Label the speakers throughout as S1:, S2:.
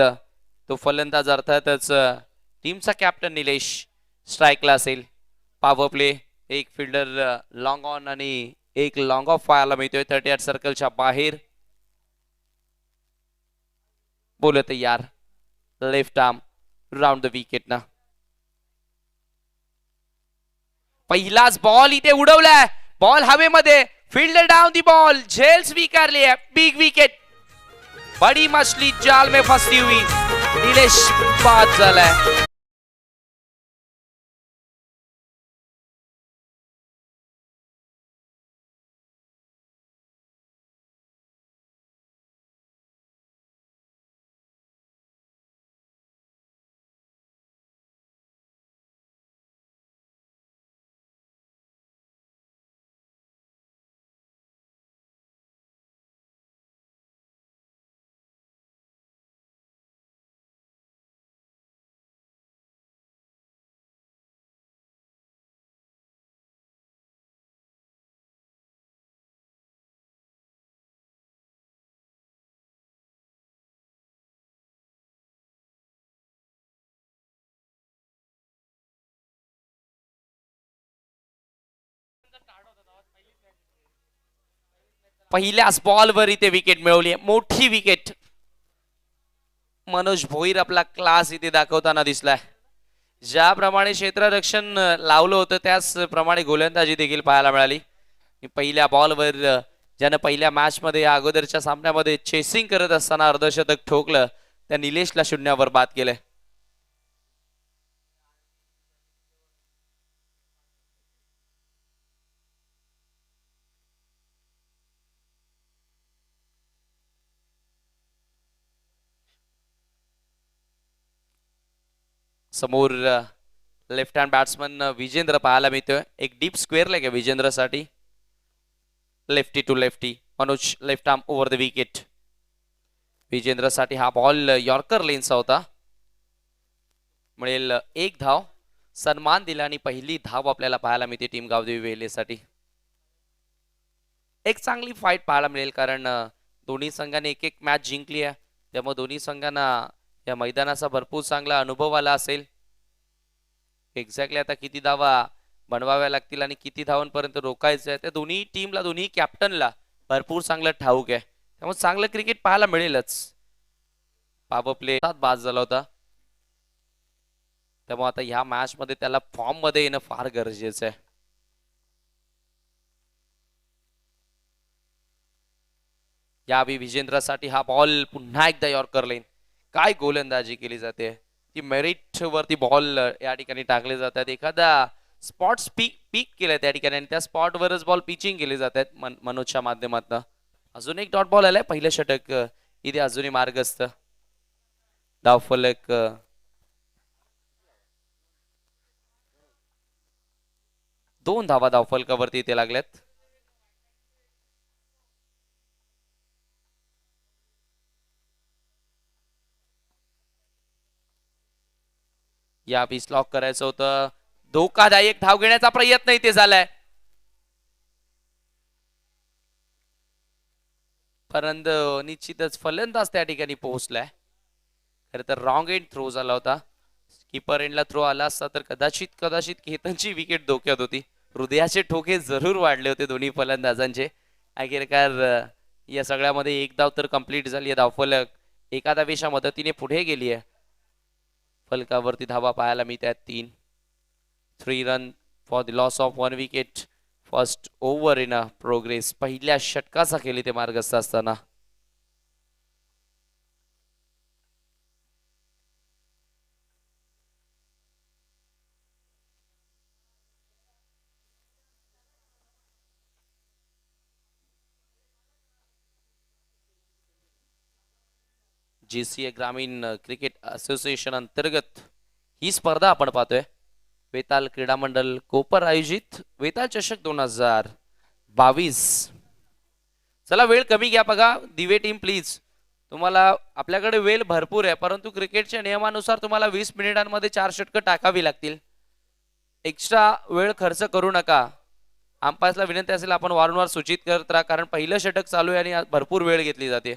S1: तो फलंदाज अर्थातच टीमचा कॅप्टन निलेश स्ट्राईकला असेल. पॉवर प्ले एक फिल्डर लॉंग ऑन आणि एक लॉंग ऑफ पाहायला मिळतोय 38 सर्कलच्या बाहेर. बोल तयार left arm round the wicket ना. पहिलाच बॉल इथे उडवलाय. बॉल हवेमध्ये फील्डर डाउन दी बॉल झेल स्वीकारली आहे. Big wicket. बड़ी मछली जाल में फंसी हुई. निलेश बाद झालाय. पहिल्याच बॉलवर इथे विकेट मिळवली. मोठी विकेट. मनोज भोईर आपला क्लास इथे दाखवताना दिसलाय. ज्याप्रमाणे क्षेत्ररक्षण लावलं होतं त्याचप्रमाणे गोलंदाजी देखील पाहायला मिळाली. पहिल्या बॉलवर ज्यानं पहिल्या मॅच मध्ये अगोदरच्या सामन्यामध्ये चेसिंग करत असताना अर्धशतक ठोकलं त्या निलेशला शून्यावर बाद केलंय. समोर लेफ्ट हँड बॅट्समन विजेंद्र पाहायला मिळतोय. एक डीप स्क्वेअर लेग आहे विजेंद्रसाठी. Lefty to lefty. Manoj left arm over the wicket. विजेंद्रसाठी हा बॉल यॉर्कर लेनचा होता. मिळेल एक धाव. सन्मान दिला आणि पहिली धाव आपल्याला पाहायला मिळते टीम गावदेवी वेलेसाठी. एक चांगली फाईट पाहायला मिळेल कारण दोन्ही संघाने एक एक मॅच जिंकली आहे. त्यामुळे दोन्ही संघांना या मैदानाचा भरपूर चांगला अनुभव आला असेल. एक्झॅक्टली आता किती धावा बनवाव्या लागतील आणि किती धावांपर्यंत रोखायचं आहे त्या दोन्ही टीमला दोन्ही कॅप्टनला भरपूर चांगलं ठाऊक आहे. त्यामुळे चांगलं क्रिकेट पाहायला मिळेलच. पॉवर प्ले बाद झाला होता त्यामुळे आता ह्या मॅच मध्ये त्याला फॉर्म मध्ये येणं फार गरजेचं आहे. यावेळी विजेंद्रसाठी हा बॉल पुन्हा एकदा यॉर्कर लेन. काय गोलंदाजी केली जाते. ती मेरिट वरती बॉल या ठिकाणी टाकले जातात. एखादा स्पॉट पीक केलाय त्या ठिकाणी आणि त्या स्पॉट वरच बॉल पिचिंग केले जातात मनोजच्या माध्यमातून. अजून एक डॉट बॉल आलाय. पहिलं षटक इथे अजूनही मार्गस्थ. धावफलक 2 धावा धावफलकावरती इथे लागल्यात. या पीस लॉक करायचं होतं. धोकादायक धाव घेण्याचा प्रयत्न इथे झालाय परंतु निश्चितच फलंदाज त्या ठिकाणी पोहोचलाय. खरं तर रॉंग एंड थ्रो झाला होता. कीपर एंडला थ्रो आला असता तर कदाचित केतनची विकेट धोक्यात होती. हृदयाचे ठोके जरूर वाढले होते दोन्ही फलंदाजांचे. अखेरकार या सगळ्यामध्ये एक धाव तर कंप्लीट झाली आहे. धावफलक एका धावेच्या मदतीने पुढे गेली आहे. फलकावरती धावा पाहायला मिळतात 3 run for the loss of 1 wicket. First over in progress. पहिल्या षटकाचा केली ते मार्गस्थ असताना. जीसीए ग्रामीण क्रिकेट असोसिएशन अंतर्गत ही स्पर्धा आपण पाहतोय. वेताल क्रीडा मंडळ कोपर आयोजित वेताल चषक 2022. चला वेळ कमी घ्या बघा. दिवे टीम प्लीज. तुम्हाला आपल्याकडे वेळ भरपूर आहे परंतु क्रिकेटच्या नियमानुसार तुम्हाला 20 मिनिटांमध्ये 4 षटकं टाकावी लागतील. एक्स्ट्रा वेळ खर्च करू नका. अंपायर्सला विनंती असेल आपण वारंवार सूचित करत राहा कारण पहिलं षटक चालू आहे आणि भरपूर वेळ घेतली जाते.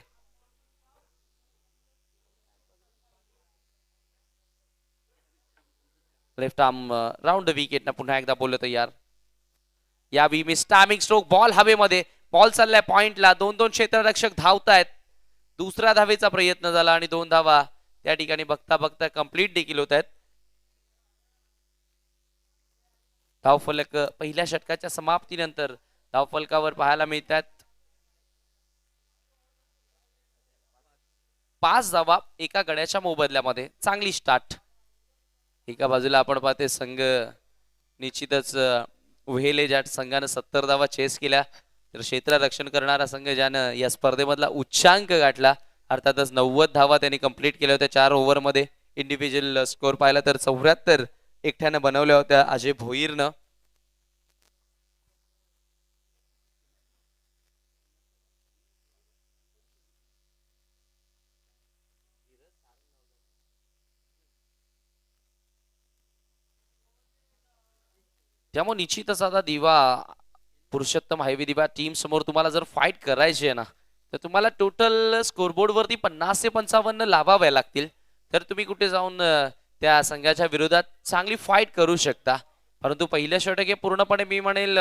S1: Left arm round the wicket ना पुन्हा एकदा बोललो तयार. या मी स्टॅमिंग स्ट्रोक बॉल हवेमध्ये. बॉल चाललाय पॉइंटला. दोन दोन क्षेत्ररक्षक धावतायत. दुसऱ्या धावेचा प्रयत्न झाला आणि 2 धावा त्या ठिकाणी बघता बघता कंप्लीट देखील होत आहेत. धावफलक पहिल्या षटकाच्या समाप्तीनंतर धावफलकावर पाहायला मिळतात 5 धावा एका गड्याच्या मोबदल्यामध्ये. चांगली स्टार्ट. एका बाजूला आपण पाहते संघ निश्चितच उहेले ज्या संघानं 70 धावा चेस केल्या तर क्षेत्ररक्षण करणारा संघ ज्यानं या स्पर्धेमधला उच्चांक गाठला अर्थातच 90 धावा त्यांनी कंप्लीट केल्या होत्या 4 ओव्हरमध्ये. इंडिव्हिज्युअल स्कोर पाहिला तर 74 एकट्यानं बनवल्या होत्या अजय भोईरनं. त्यामुळे निश्चितच आता दिवा पुरुषोत्तम हायवे दिवा टीम समोर तुम्हाला जर फाईट करायची आहे ना तर तुम्हाला टोटल स्कोरबोर्ड वरती 50 ते 55 लावाव्या लागतील तर तुम्ही कुठे जाऊन त्या संघाच्या विरोधात चांगली फाईट करू शकता. परंतु पहिलं षटक हे पूर्णपणे मी म्हणेल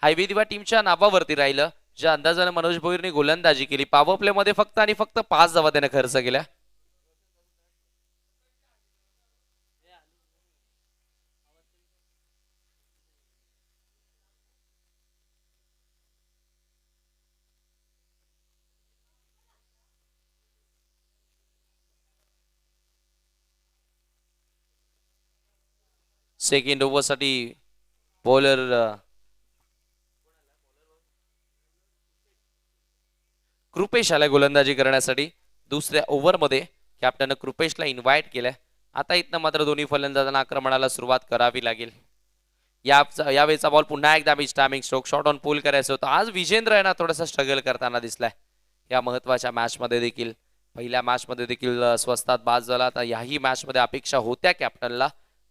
S1: हायवे दिवा टीमच्या नावावरती राहिलं. ज्या अंदाजाने मनोज भोईरने गोलंदाजी केली पॉवर प्ले मध्ये फक्त आणि फक्त 5 धावा त्याने खर्च केल्या. सेकंड ओव्हरसाठी बॉलर कृपेश आला गोलंदाजी करण्यासाठी. दुसऱ्या ओव्हरमध्ये कॅप्टन कृपेशला इन्व्हाइट केलंय. आता इथनं मात्र दोन्ही फलंदाजांना आक्रमणाला सुरुवात करावी लागेल. यावेळेचा बॉल पुन्हा एकदा स्टॅमिंग स्ट्रोक शॉट ऑन पूल करायचं होतं. आज विजेंद्र आहे ना थोडासा स्ट्रगल करताना दिसलाय या महत्वाच्या मॅच मध्ये देखील. पहिल्या मॅच मध्ये देखील स्वस्तात बाद झाला. आता याही मॅच मध्ये अपेक्षा होत्या कॅप्टनला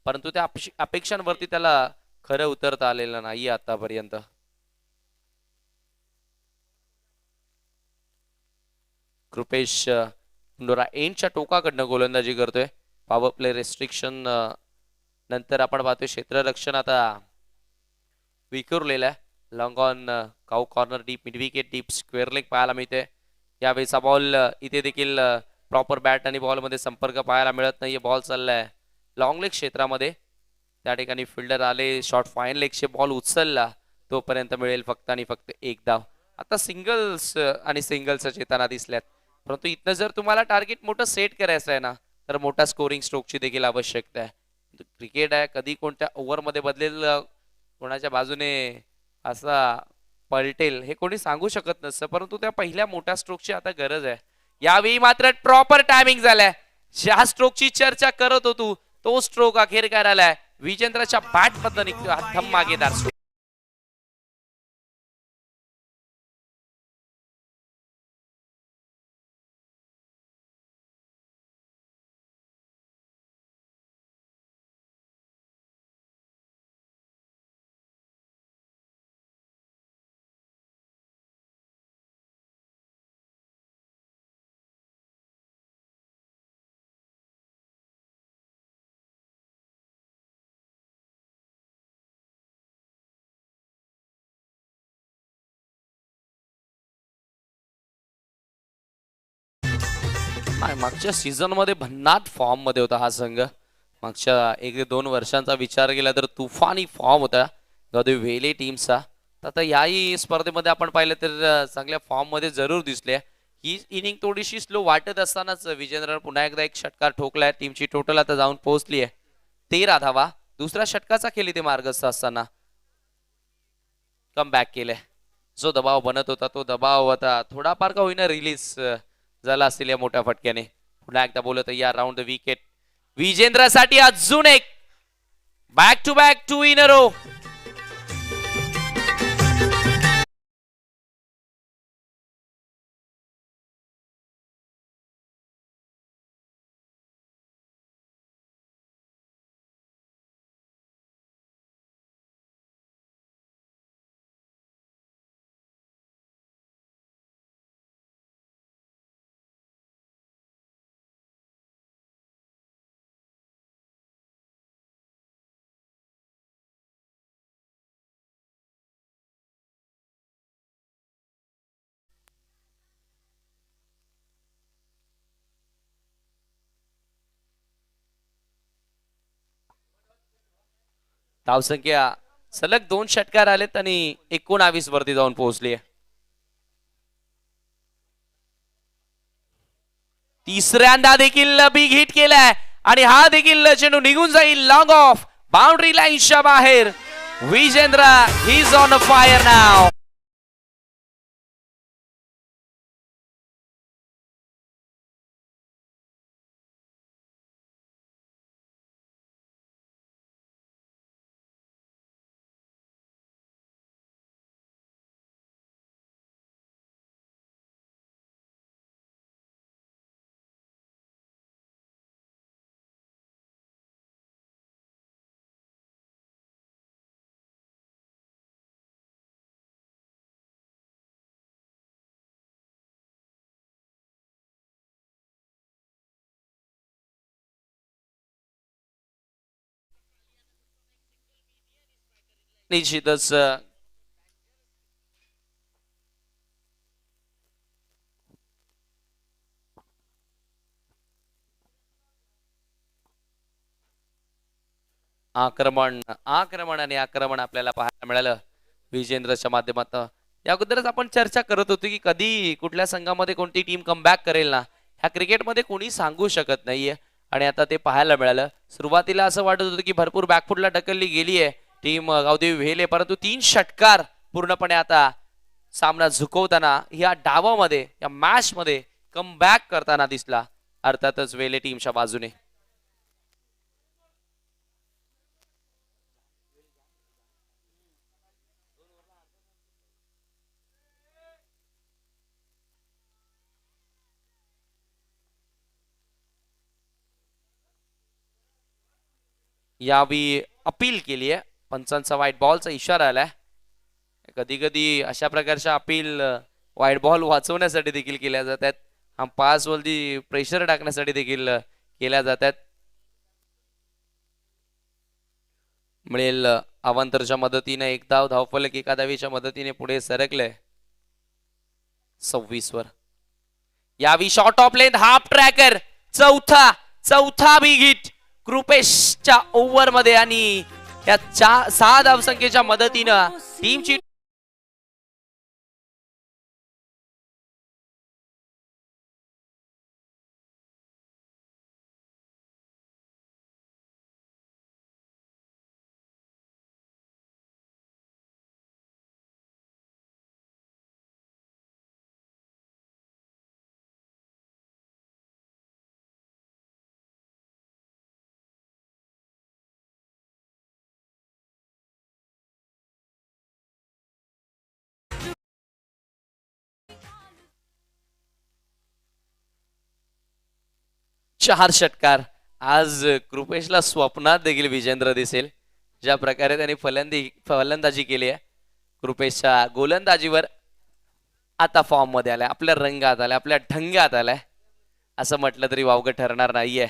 S1: परंतु त्या अपेक्षांवरती त्याला खरं उतरता आलेलं नाही आतापर्यंत. कृपेश पुंडोरा एंडच्या टोकाकडनं गोलंदाजी करतोय. पॉवर प्ले रेस्ट्रिक्शन नंतर आपण पाहतोय क्षेत्ररक्षण आता विखुरलेलं आहे. Long on cow corner deep mid wicket deep square leg पाहायला मिळते. यावेळेचा बॉल इथे देखील प्रॉपर बॅट आणि बॉल मध्ये संपर्क पाहायला मिळत नाहीये. बॉल चाललाय लॉंग लेग क्षेत्रामध्ये. त्या ठिकाणी फिल्डर आले शॉर्ट फाईन लेगचे बॉल उचलला तोपर्यंत मिळेल फक्त आणि फक्त एक धाव. आता सिंगल्स आणि सिंगल्स येताना दिसल्यात परंतु इथनं जर तुम्हाला टार्गेट मोठं सेट करायचं आहे ना तर मोठा स्कोरिंग स्ट्रोकची देखील आवश्यकता आहे. क्रिकेट आहे कधी कोणत्या ओव्हरमध्ये बदलेल कोणाच्या बाजूने असा पलटेल हे कोणी सांगू शकत नसतं परंतु त्या पहिल्या मोठ्या स्ट्रोकची आता गरज आहे. यावेळी मात्र प्रॉपर टायमिंग झालाय. ज्या स्ट्रोकची चर्चा करत होतो तो स्ट्रोक अखेर करायलाय. विजेंद्रच्या बॅट मधनं निघतो थम मागेदार स्ट्रोक. नाही मागच्या सीझन मध्ये भन्नाट फॉर्म मध्ये होता हा संघ. मागच्या 1-2 वर्षांचा विचार केला तर तुफानी फॉर्म होता वेले टीमचा. आता याही स्पर्धेमध्ये आपण पाहिलं तर चांगल्या फॉर्म मध्ये जरूर दिसले. ही इनिंग थोडीशी स्लो वाटत असतानाच विजेंद्र पुन्हा एकदा एक षटकार ठोकलाय. टीमची टोटल आता जाऊन पोहोचली आहे 13 धावा. दुसऱ्या षटकाचा खेळ इथे मार्गस्थ असताना कम बॅक केलंय. जो दबाव बनत होता तो दबाव आता थोडाफार का होईना रिलीज झाला असेल या मोठ्या फटक्याने. पुन्हा एकदा बोलत या राऊंड द विकेट विजेंद्रसाठी अजून एक back to back 2 in a row. धावसंख्या सलग 2 षटकार आलेत आणि 19 वरती जाऊन पोहोचली. तिसऱ्यांदा देखील बिग हिट केलाय आणि हा देखील चेंडू निघून जाईल लॉंग ऑफ बाउंड्री लाईनच्या बाहेर. Vijendra he is on fire नाव. निश्चितच आक्रमण आक्रमण आणि आक्रमण आपल्याला पाहायला मिळालं विजेंद्रच्या माध्यमातून. या अगोदरच आपण चर्चा करत होतो की कधी कुठल्या संघामध्ये कोणती टीम कमबॅक करेल ना, ह्या क्रिकेटमध्ये कोणी सांगू शकत नाहीये आणि आता ते पाहायला मिळालं. सुरुवातीला असं वाटत होतं की भरपूर बॅकफुटला ढकलली गेली आहे टीम गावदेवी व्हेले, परंतु 3 षटकार पूर्णपणे आता सामना झुकवताना या डावामध्ये या मॅच मध्ये कमबॅक करताना दिसला अर्थातच वेले टीमच्या बाजूने. यावी अपील केली आहे, पंचांचा व्हाईट बॉलचा इशारा आलाय. कधी कधी अशा प्रकारच्या अपील व्हाईट बॉल वाचवण्यासाठी देखील केल्या जातात, हा पास वरती प्रेशर टाकण्यासाठी देखील केल्या जातात. मिळेल अवांतरच्या मदतीने एक धाव, धावफलक एका धावीच्या मदतीने पुढे सरकले 26 वर. यावी short of length half tracker, चौथा बिग हिट कृपेशच्या ओव्हर मध्ये आणि या 6 धावसंख्येच्या मदतीनं टीमची चार षटकार. आज कृपेशला स्वप्नात देखील विजेंद्र दिसेल, ज्या प्रकारे त्यांनी फलंदाजी केली आहे. कृपेशच्या गोलंदाजीवर आता फॉर्म मध्ये आलाय, आपल्या रंगात आलाय, आपल्या ढंगात आलाय असं म्हटलं तरी वावगं ठरणार नाहीये.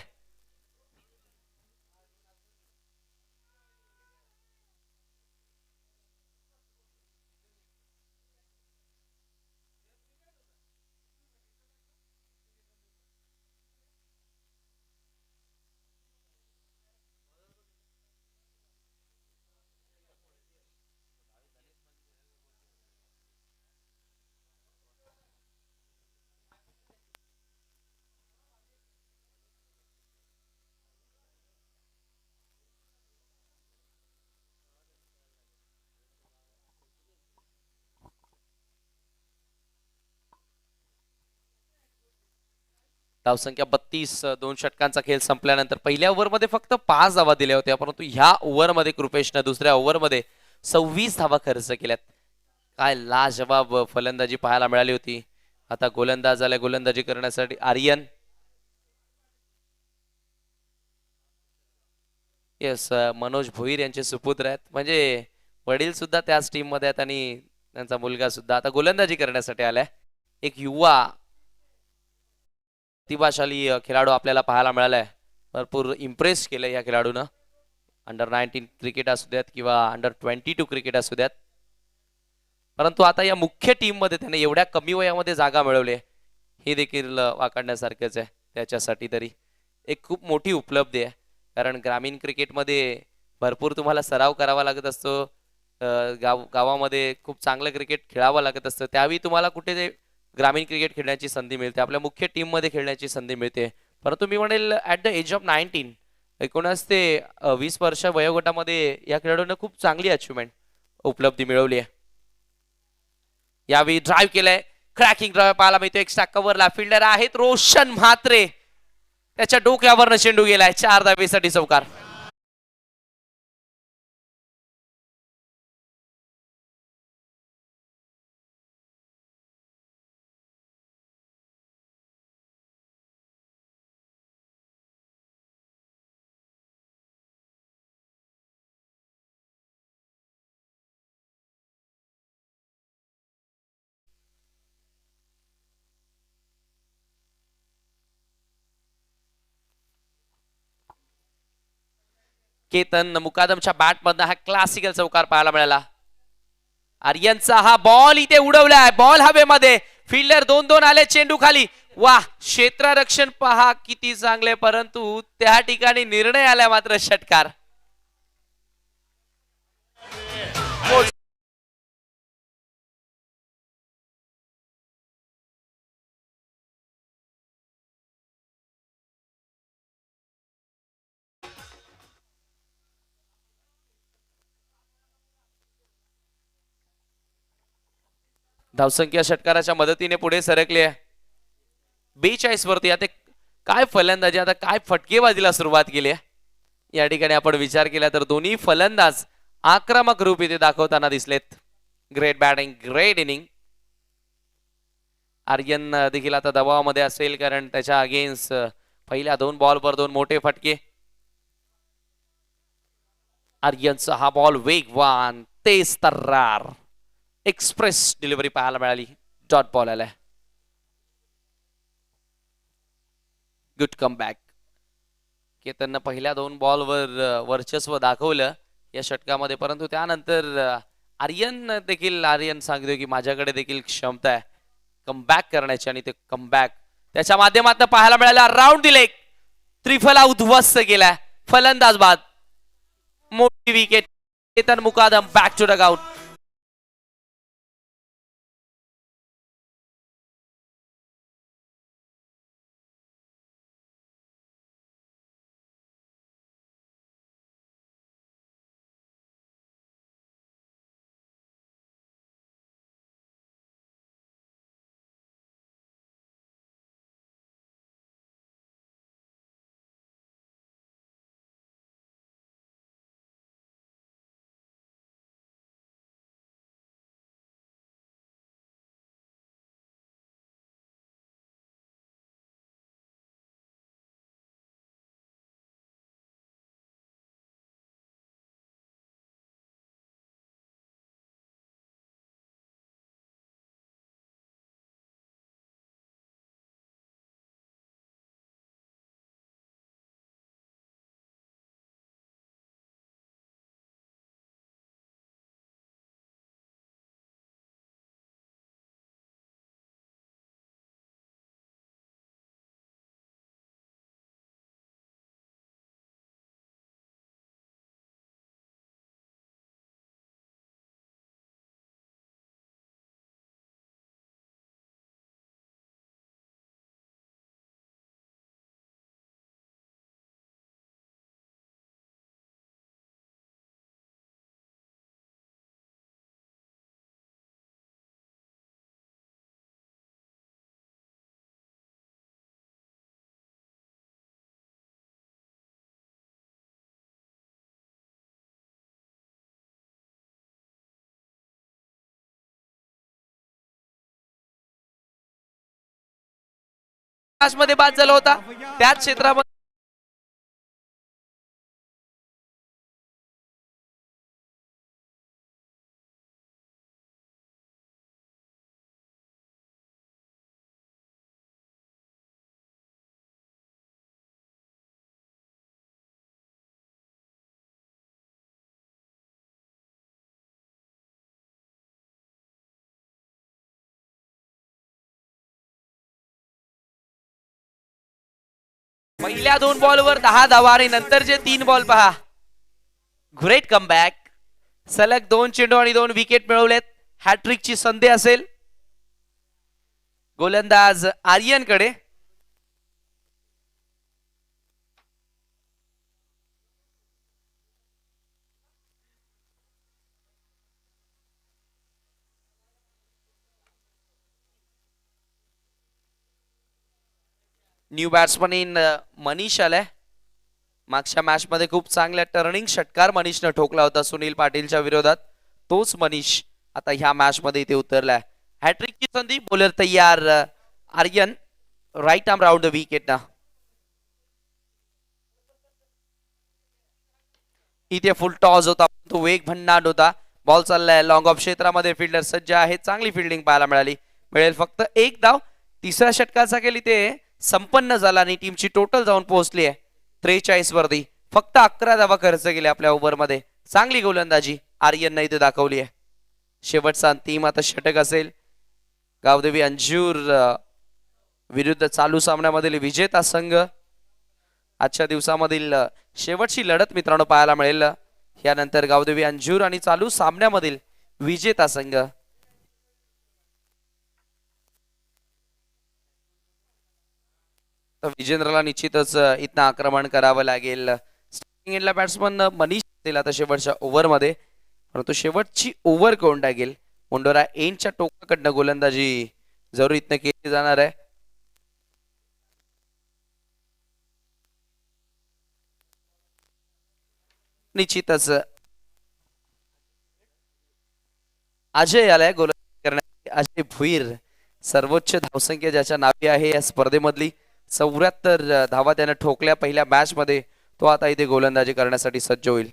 S1: धावसंख्या 32, 2 षटकांचा खेळ संपल्यानंतर पहिल्या ओव्हरमध्ये फक्त 5 धावा दिल्या होत्या, परंतु ह्या ओव्हरमध्ये कृपेशनं दुसऱ्या ओव्हरमध्ये 26 धावा खर्च केल्यात. काय लाजवाब फलंदाजी पाहायला मिळाली होती. आता गोलंदाज आलाय गोलंदाजी करण्यासाठी आर्यन. येस, मनोज भोईर यांचे सुपुत्र आहेत, म्हणजे वडील सुद्धा त्याच टीम मध्ये आहेत आणि त्यांचा मुलगा सुद्धा आता गोलंदाजी करण्यासाठी आलाय. एक युवा प्रतिभाशाली खेळाडू आपल्याला पाहायला मिळालाय. भरपूर इम्प्रेस केलंय या खेळाडूनं, अंडर 19 क्रिकेट असू द्यात किंवा अंडर 22 क्रिकेट असू द्यात. परंतु आता या मुख्य टीम मध्ये त्याने एवढ्या कमी वयामध्ये जागा मिळवली हे देखील वाखाणण्यासारखंच आहे त्याच्यासाठी. तरी एक खूप मोठी उपलब्धी आहे, कारण ग्रामीण क्रिकेटमध्ये भरपूर तुम्हाला सराव करावा लागत असतो. गावामध्ये खूप चांगलं क्रिकेट खेळावं लागत असतं. त्यावेळी तुम्हाला कुठे ते ग्रामीण क्रिकेट खेळण्याची संधी मिळते, आपल्या मुख्य टीम मध्ये खेळण्याची संधी मिळते. परंतु मी म्हणेल ऍट द एज ऑफ 19, 19 ते 20 वर्ष वयोगटामध्ये या खेळाडूंना खूप चांगली अचिव्हमेंट उपलब्धी मिळवली आहे. यावेळी ड्राईव्ह केलंय, क्रॅकिंग ड्राईव्ह पाहायला मिळतो. एक्स्ट्रा कव्हरला फिल्डर आहेत रोशन म्हात्रे, त्याच्या डोक्यावरनं चेंडू गेलाय. 4 धावेसाठी चौकार. केतन मुकादमच्या बॅटमधनं हा क्लासिकल चौकार पाहायला मिळाला. आर्यनचा हा बॉल इथे उडवलाय, बॉल हवेमध्ये, फिल्डर 2-2 आले, चेंडू खाली. वा, क्षेत्ररक्षण पहा किती चांगले, परंतु त्या ठिकाणी निर्णय आला मात्र षटकार. धावसंख्या षटकाराच्या मदतीने पुढे सरकली आहे 42 वरती. आता काय फलंदाजी, आता काय फटकेबाजीला सुरुवात केली आहे. या ठिकाणी आपण विचार केला तर दोन्ही फलंदाज आक्रमक रूप इथे दाखवताना दिसलेत. Great batting, great inning. Aryan देखील आता दबावामध्ये असेल, कारण त्याच्या अगेन्स्ट पहिल्या 2 बॉलवर 2 मोठे फटके. आर्यनचा हा बॉल वेगवान, तेज तर्रार, एक्सप्रेस डिलिव्हरी पाहायला मिळाली. डॉट बॉल आलाय. Good comeback. केतननं पहिल्या 2 बॉलवर वर्चस्व दाखवलं या षटकामध्ये, परंतु त्यानंतर आर्यन सांगतोय की माझ्याकडे देखील क्षमता आहे कमबॅक करण्याची, आणि ते कमबॅक त्याच्या माध्यमातून पाहायला मिळाला. राऊंड दिले, त्रिफला उद्ध्वस्त केलाय फलंदाज बाद. मोठी wicket. Ketan Mukadam back to dugout. मध्ये बाद झाला होता त्याच क्षेत्रामध्ये. पहिल्या 2 बॉलवर 10 धावा आणि नंतरचे 3 बॉल पहा. Great comeback. सलग 2 चेंडू आणि 2 विकेट मिळवलेत. हॅट्रिकची संधी असेल गोलंदाज आर्यनकडे. न्यू बॅट्समन इन मनीष आलाय. मागच्या मॅच मध्ये खूप चांगल्या टर्निंग षटकार मनीषनं ठोकला होता सुनील पाटीलच्या विरोधात. तोच मनीष आता ह्या मॅच मध्ये इथे उतरलाय. हॅट्रिकची संधी. बॉलर तयार. Aryan right arm round the wicket ना. इथे फुल टॉस होता. तो वेग भन्नाट होता. बॉल चाललाय लॉंग ऑफ क्षेत्रामध्ये. फिल्डर सज्ज आहे. चांगली फिल्डिंग पाहायला मिळाली. मिळेल फक्त एक धाव. तिसऱ्या षटकाचा खेळ इथे संपन्न झाला आणि टीमची टोटल जाऊन पोहोचली आहे 43 वरती. फक्त 11 धावा खर्च केले आपल्या ओव्हरमध्ये. चांगली गोलंदाजी आर्यनने इथे दाखवली आहे. शेवटचा अंतिम आता षटक असेल. गावदेवी अंजूर विरुद्ध चालू सामन्यामधील विजेता संघ. आजच्या दिवसामधील शेवटची लढत मित्रांनो पाहायला मिळेल. यानंतर गावदेवी अंजूर आणि चालू सामन्यामधील विजेता संघ. विजेंद्रला निश्चितच इथं आक्रमण करावं लागेल. स्टार्टिंग एंडला बॅट्समन मनीष दिला आता शेवटच्या ओव्हरमध्ये. परंतु शेवटची ओव्हर कोण टाकेल. मुंडोरा एंडच्या टोकाकडनं गोलंदाजी जरूर इथनं केली जाणार आहे. निश्चितच अजय आलाय गोलंदाजी करण्यासाठी. अजय भुईर सर्वोच्च धावसंख्या ज्याच्या नावे आहे या स्पर्धेमधली. 74 धावा त्याने ठोकल्या पहिल्या मॅच मध्ये. तो आता इथे गोलंदाजी करण्यासाठी सज्ज होईल.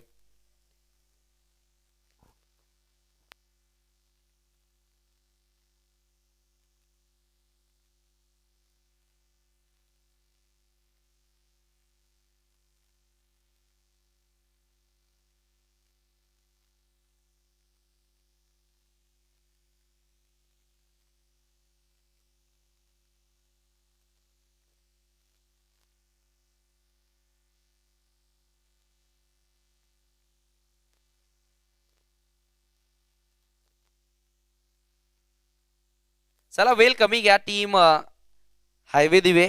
S1: चला वेल कमी घ्या टीम हायवे दिवे.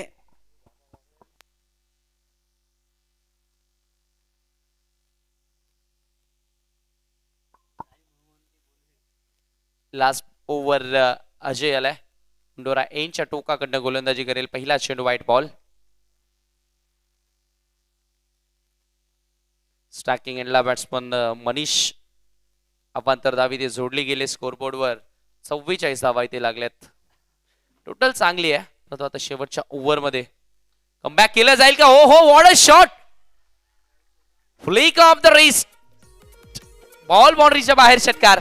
S1: लास्ट ओव्हर अजय आलाय. मुंडोरा एंडच्या टोकाकडनं गोलंदाजी करेल. पहिला चेंडू व्हाईट बॉल. स्टॅकिंग एंडला बॅट्समन मनीष अपांतर धावी ते जोडली गेले स्कोरबोर्डवर. 44 धावा इथे लागल्यात. टोटल चांगली आहे. परंतु आता शेवटच्या ओव्हरमध्ये कमबॅक केलं जाईल का. हो हो what a shot. Flick of the wrist. Ball बाउंड्रीच्या बाहेर षटकार.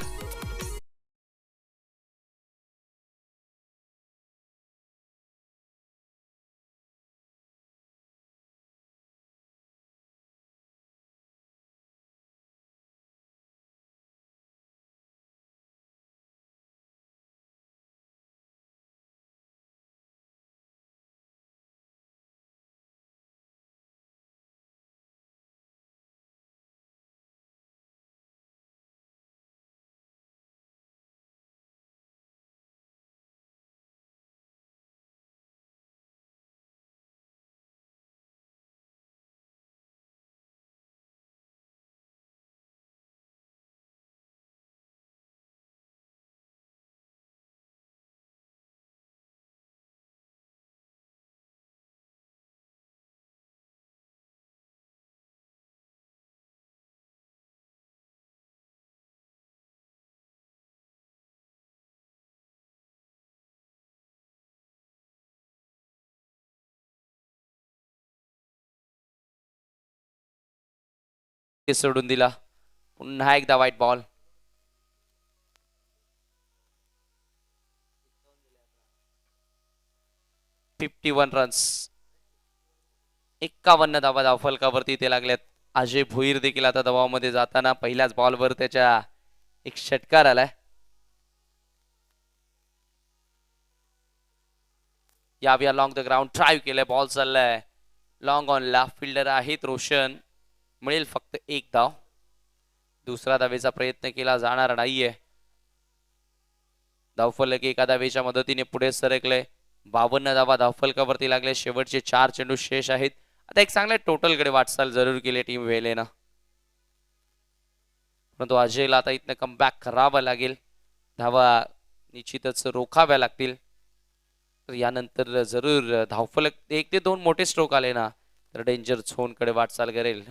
S1: सोडून दिला. पुन्हा एकदा व्हाईट बॉल. 51 रन्स. 51 धावा धावफलकावरती ते लागल्यात. अजय भुईर देखील आता दबावामध्ये जाताना पहिल्याच बॉलवर त्याच्या एक षटकार आलाय. यावी अलॉंग द ग्राउंड ड्राईव्ह केलाय. बॉल चाललाय लॉंग ऑनला. फिल्डर आहेत रोशन. मिळेल फक्त एक धाव. दुसरा धावेचा प्रयत्न केला जाणार नाहीये. धावफलक एका धावेच्या मदतीने पुढे सरकले. 52 धावा धावफलकावरती लागले. शेवटचे 4 चेंडू शेष आहेत. आता एक चांगल्या टोटल कडे वाटचाल जरूर केली टीम वेलेनं, परंतु अजयला आता इथनं कमबॅक करावं लागेल. धावा निश्चितच रोखाव्या लागतील. तर यानंतर जरूर धावफलक 1 ते 2 मोठे स्ट्रोक आले ना तर डेंजर झोन कडे वाटचाल करेल.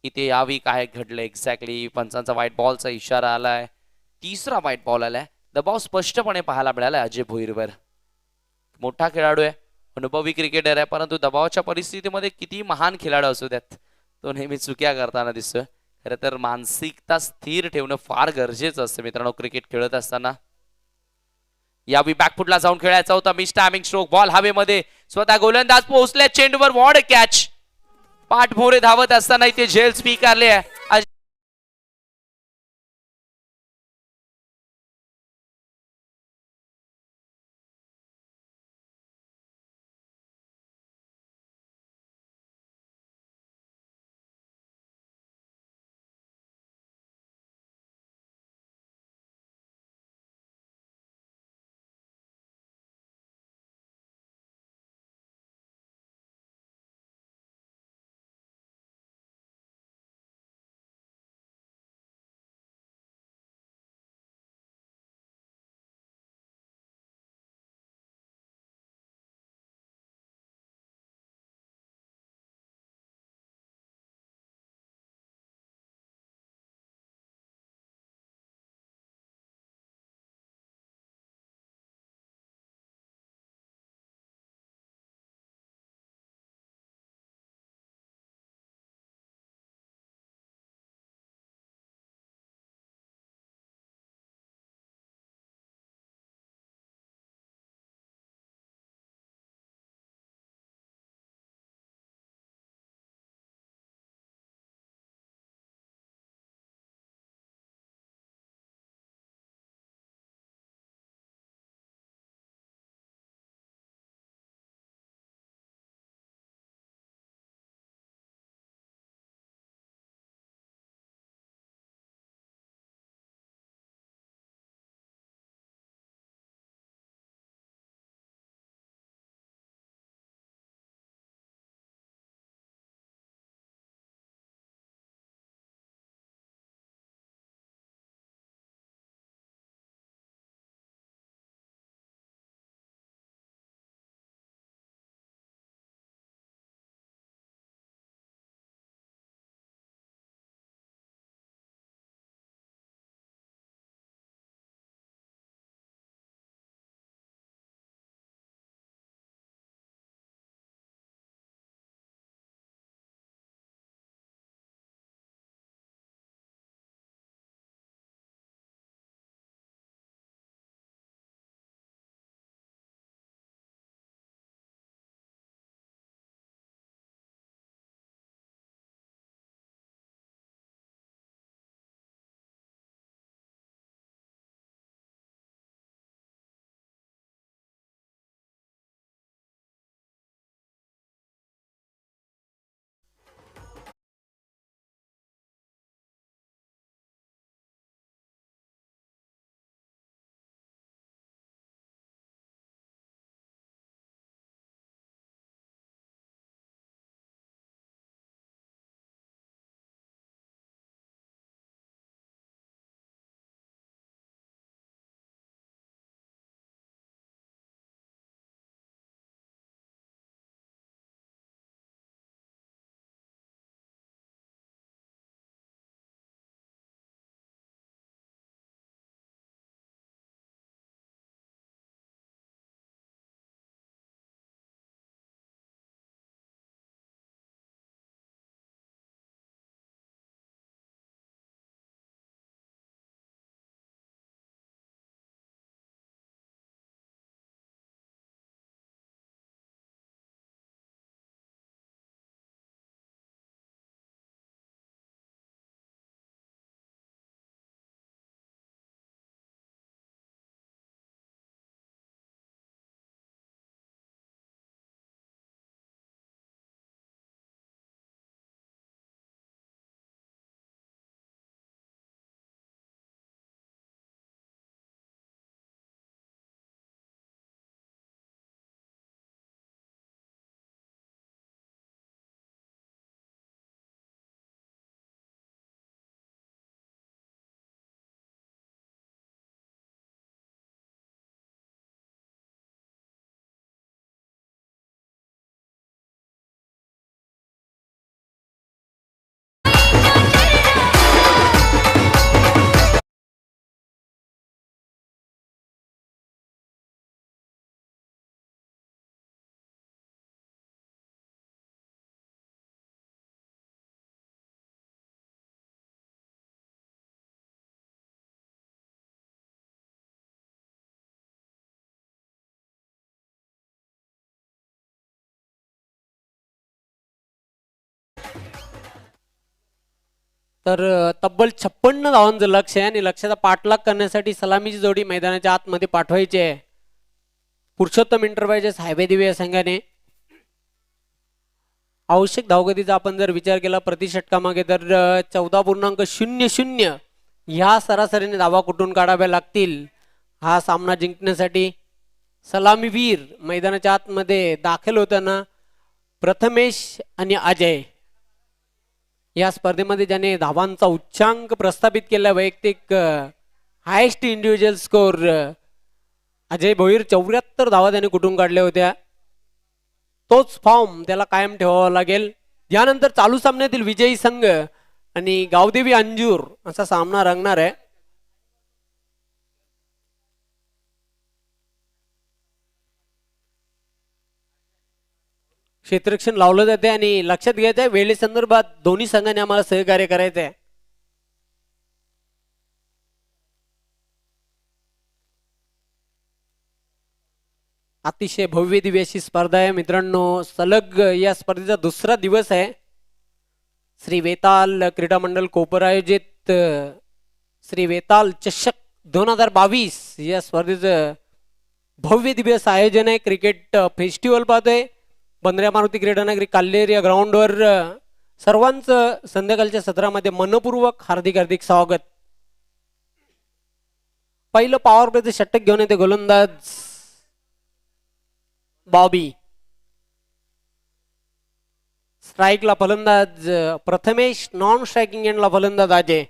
S1: इथे यावी काय घडलं एक्झॅक्टली. पंचांचा व्हाईट बॉलचा इशारा आलाय. तिसरा व्हाईट बॉल आलाय. दबाव स्पष्टपणे पाहायला मिळालाय अजय भोईरवर. मोठा खेळाडू आहे, अनुभवी क्रिकेटर आहे, परंतु दबावाच्या परिस्थितीमध्ये किती महान खेळाडू असू द्यात तो नेहमी चुक्या करताना दिसतोय. खरं तर मानसिकता स्थिर ठेवणं फार गरजेचं असतं मित्रांनो क्रिकेट खेळत असताना. यावी बॅकफुटला जाऊन खेळायचा होता. Miss timing stroke. बॉल हवेमध्ये. स्वतः गोलंदाज पोहोचले चेंडूवर. Ward catch. पाठमोरे धावत असताना इथे झेल स्वीकारले.
S2: तर तब्बल 56 धावांचं लक्ष आहे आणि लक्ष्याचा पाठलाग करण्यासाठी सलामीची जोडी मैदानाच्या आतमध्ये पाठवायची आहे. पुरुषोत्तम एंटरप्राइजेस हायवे दिवे या संघाने आवश्यक धावगतीचा आपण जर विचार केला प्रति षटकामागे तर 14.00 ह्या सरासरीने धावा कुठून काढाव्या लागतील हा सामना जिंकण्यासाठी. सलामीवीर मैदानाच्या आतमध्ये दाखल होताना प्रथमेश आणि अजय या स्पर्धेमध्ये ज्याने धावांचा उच्चांक प्रस्थापित केला वैयक्तिक highest individual score Ajay Bhoir 74 धावा त्याने कुठून काढल्या होत्या. तोच फॉर्म त्याला कायम ठेवावा लागेल. यानंतर चालू सामन्यातील विजयी संघ आणि गावदेवी अंजूर असा सामना रंगणार आहे. क्षेत्ररक्षण लावलं जाते आणि लक्षात घ्यायचं आहे वेळेसंदर्भात दोन्ही संघाने आम्हाला सहकार्य करायचं आहे. अतिशय भव्य दिव्य अशी स्पर्धा आहे मित्रांनो. सलग या स्पर्धेचा दुसरा दिवस आहे. श्री वेताल क्रीडा मंडळ कोपर आयोजित श्री वेताल चषक 2022 या स्पर्धेचं भव्य दिव्य असं आयोजन आहे. क्रिकेट फेस्टिवल पाहतोय बंद्र्या मारुती क्रीडानगरी काल्हेर या ग्राउंडवर. सर्वांचं संध्याकाळच्या सत्रामध्ये मनपूर्वक हार्दिक हार्दिक स्वागत. पहिलं पॉवर प्लेचं षटक घेऊन येते गोलंदाज बॉबी. स्ट्राईकला फलंदाज प्रथमेश, नॉन स्ट्रायकिंग एंडला फलंदाज अजय.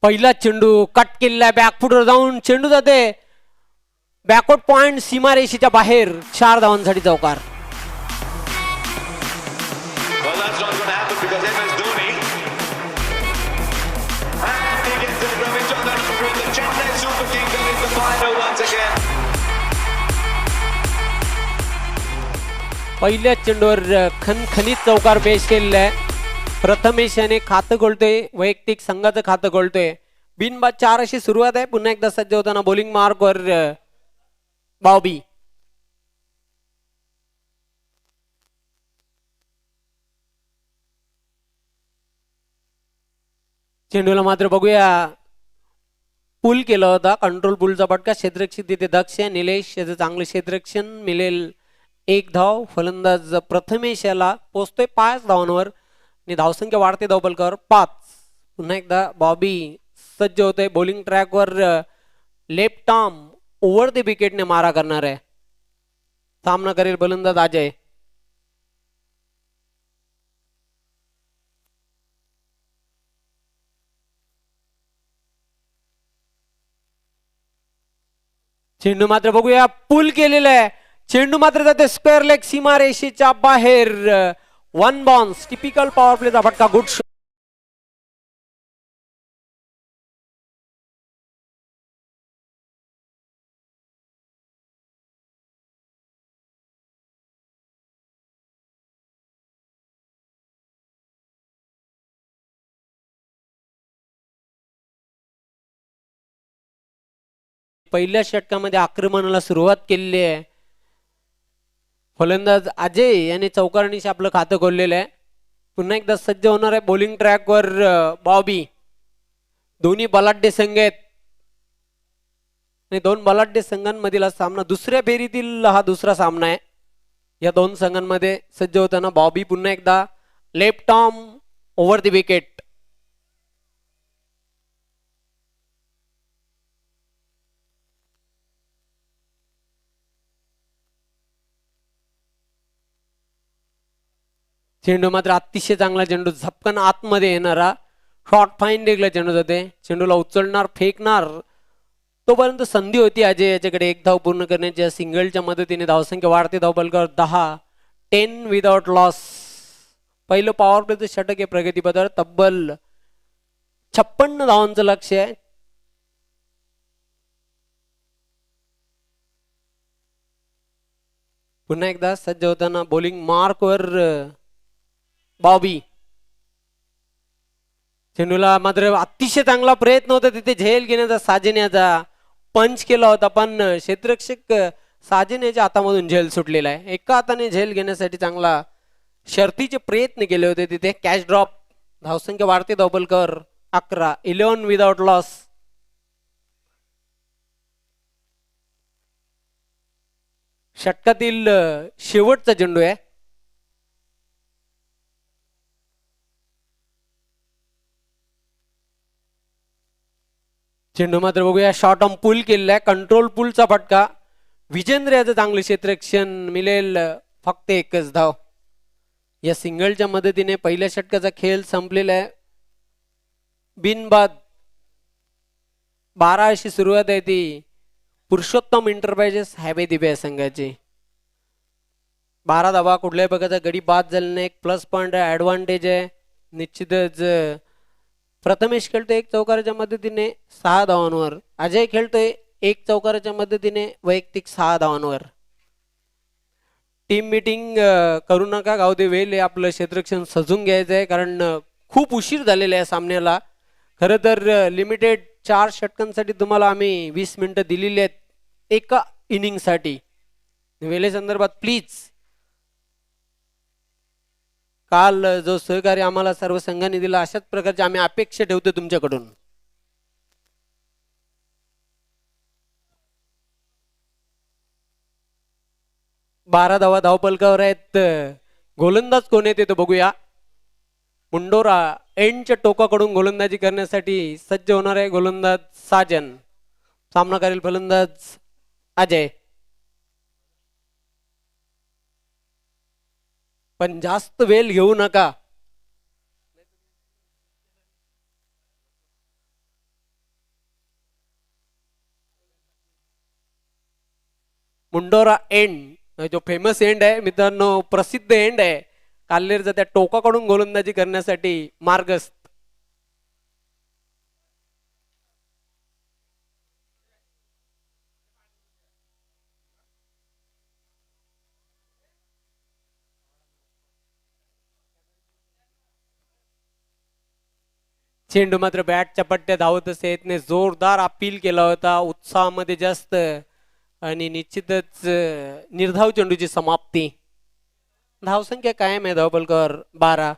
S2: पहिला चेंडू कट केलेला बॅकफुटवर जाऊन चेंडू जाते बॅकवर्ड पॉइंट सीमारेषेच्या बाहेर. 4 धावांसाठी चौकार. पहिल्या चेंडूवर खणखणीत चौकार पेश केलेला आहे. प्रथमेश याने खातं खोलतोय वैयक्तिक संघाचं खातं खोलतोय. बिनबाद 4 अशी सुरुवात आहे. पुन्हा एकदा सज्ज होताना बॉलिंग मार्कवर बॉबी. चेंडूला मात्र बघूया पुल केला होता. कंट्रोल पुलचा फटका. क्षेत्ररक्षक तिथे दक्ष निलेश याचं चांगलं क्षेत्ररक्षण मिळेल 1 धाव. फलंदाज प्रथमेश याला पोचतोय 5 धावांवर आणि धावसंख्या वाढते धावफलकावर 5. पुन्हा एकदा बॉबी सज्ज होतोय बॉलिंग ट्रॅकवर. लेफ्ट आर्म ओव्हर द विकेटने मारा करणार आहे. सामना करेल फलंदाज अजय. चेंडू मात्र बघूया पुल केलेला आहे. चेंडू मात्र जाते स्क्वेअर लेग सीमारेषेच्या बाहेर. 1 बाउन्स. टिपिकल पॉवर प्लेचा फटका. Good shot. पहिल्या षटकामध्ये आक्रमणाला सुरुवात केलेली आहे. फलंदाज अजय याने चौकारणीशी आपलं खातं खोललेलं आहे. पुन्हा एकदा सज्ज होणार आहे बॉलिंग ट्रॅकवर बॉबी. दोन्ही बलाढ्य संघ आहेत आणि 2 बलाढ्य संघांमधील हा सामना दुसऱ्या फेरीतील हा दुसरा सामना आहे. या 2 संघांमध्ये सज्ज होताना बॉबी पुन्हा एकदा left arm over the wicket. चेंडू मात्र अतिशय चांगला चेंडू. झपकन आतमध्ये येणारा शॉर्ट फाईन लेगला चेंडू जाते. चेंडूला उचलणार फेकणार तोपर्यंत संधी होती अजय याच्याकडे 1 धाव पूर्ण करण्याच्या. सिंगलच्या मदतीने धावसंख्या वाढते धावफलकावर 10 विदाउट लॉस. पहिलं पॉवर प्लेचं षटक आहे प्रगतीपथावर. तब्बल 56 धावांचं लक्ष आहे. पुन्हा एकदा सज्ज होताना बॉलिंग मार्कवर बॉबी. चेंडूला मात्र अतिशय चांगला प्रयत्न होता तिथे झेल घेण्याचा. साजेण्याचा पंच केला होता पण क्षेत्ररक्षक साजिन याच्या हातामधून झेल सुटलेला आहे. एका हाताने झेल घेण्यासाठी चांगला शर्तीचे प्रयत्न केले होते तिथे. Catch drop. धावसंख्या वाढते धावपलकर 11. 11 विदाउट लॉस. षटकातील शेवटचा चेंडू आहे. चेंडू मात्र बघूया शॉर्ट ऑन पुल केलेला आहे. कंट्रोल पुलचा फटका. विजेंद्र याचं चांगले क्षेत्ररक्षण. मिळेल फक्त एकच धाव. या सिंगलच्या मदतीने पहिल्या षटकाचा खेळ संपलेला आहे. बिनबाद 12 अशी सुरुवात आहे ती पुरुषोत्तम इंटरप्राइजेस हॅवे दिव्या संघाची. 12 धावा. कुठल्याही प्रकारचा गडी बाद झाल्याने एक प्लस पॉइंट आहे, ऍडव्हान्टेज आहे. निश्चितच प्रथमेश खेळतोय एक चौकाराच्या मदतीने 6 धावांवर. अजय खेळतोय एक चौकाराच्या मदतीने वैयक्तिक 6 धावांवर. टीम मीटिंग करू नका गावदे वेल. आपलं क्षेत्ररक्षण सजून घ्यायचं आहे कारण खूप उशीर झालेला आहे सामन्याला. खरं तर लिमिटेड 4 षटकांसाठी तुम्हाला आम्ही 20 मिनिटं दिलेली आहेत एका इनिंगसाठी. वेळे संदर्भात प्लीज काल जो सहकार्य आम्हाला सर्व संघांनी दिला अशाच प्रकारची आम्ही अपेक्षा ठेवतो तुमच्याकडून. बारा धावा धावपलकावर आहेत. गोलंदाज कोण आहे ते तो बघूया. मुंडोरा एंडच्या टोकाकडून गोलंदाजी करण्यासाठी सज्ज होणार आहे गोलंदाज साजन. सामना करेल फलंदाज अजय. पण जास्त वेळ घेऊ नका. मुंडोरा एंड जो फेमस एंड आहे मित्रांनो, प्रसिद्ध एंड आहे. काल्लेरचा त्या टोकाकडून गोलंदाजी करण्यासाठी मार्गस्थ. चेंडू मात्र बॅटच्या पट्ट्या धावत असे. जोरदार अपील केला होता, उत्साहामध्ये जास्त, आणि निश्चितच निर्धाव चेंडूची समाप्ती. धावसंख्या कायम आहे धावपलकर 12.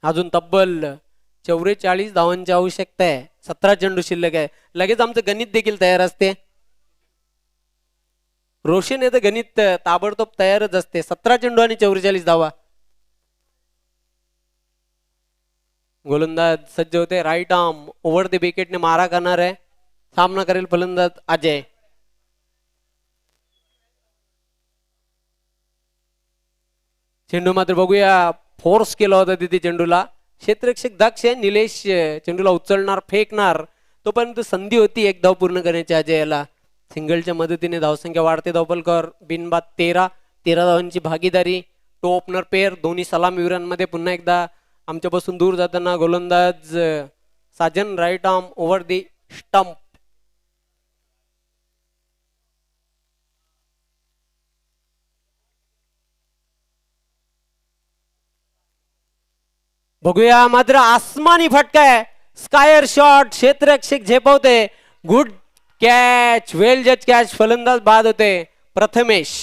S2: अजून तब्बल 44 धावांची आवश्यकता आहे. 17 चेंडू शिल्लक आहे. लगेच आमचं गणित देखील तयार असते. रोशन येतं गणित ताबडतोब तयारच असते. 17 चेंडू आणि 44 धावा. गोलंदाज सज्ज होते. राईट आर्म ओव्हर द विकेटने मारा करणार आहे. सामना करेल फलंदाज अजय. चेंडू मात्र बघूया फोर्स केला होता तिथे चेंडूला. क्षेत्ररक्षक दक्ष निलेश चेंडूला उचलणार, फेकणार. तोपर्यंत संधी होती एक धाव पूर्ण करण्याची अजयला. सिंगलच्या मदतीने धावसंख्या वाढते धावपलकर. बिनबाद 13 धावांची भागीदारी. टो ओपनर पेअर दोन्ही सलामीवीरांमध्ये पुन्हा एकदा आमच्यापासून दूर जाताना गोलंदाज Sajan right arm over the stump. बघूया मात्र आसमानी फटका आहे. Skier shot. क्षेत्ररक्षक झेपवते. Good catch. वेल जज कॅच. फलंदाज बाद होते प्रथमेश.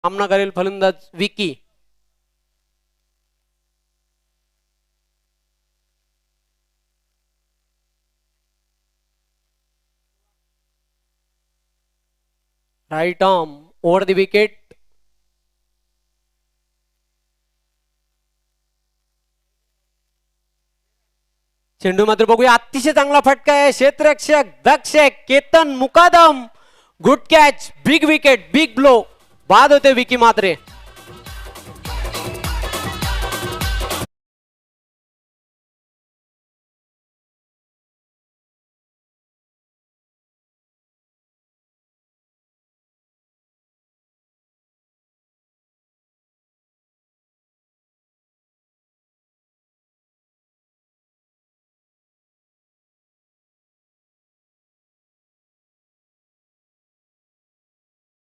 S2: सामना करेल फलंदाज Vicky. Right arm over the wicket. चेंडू मात्र बघूया, अतिशय चांगला फटका आहे. क्षेत्ररक्षक दक्ष Ketan Mukadam. Good catch, big wicket, big blow. बाद होते विकी मात्रे.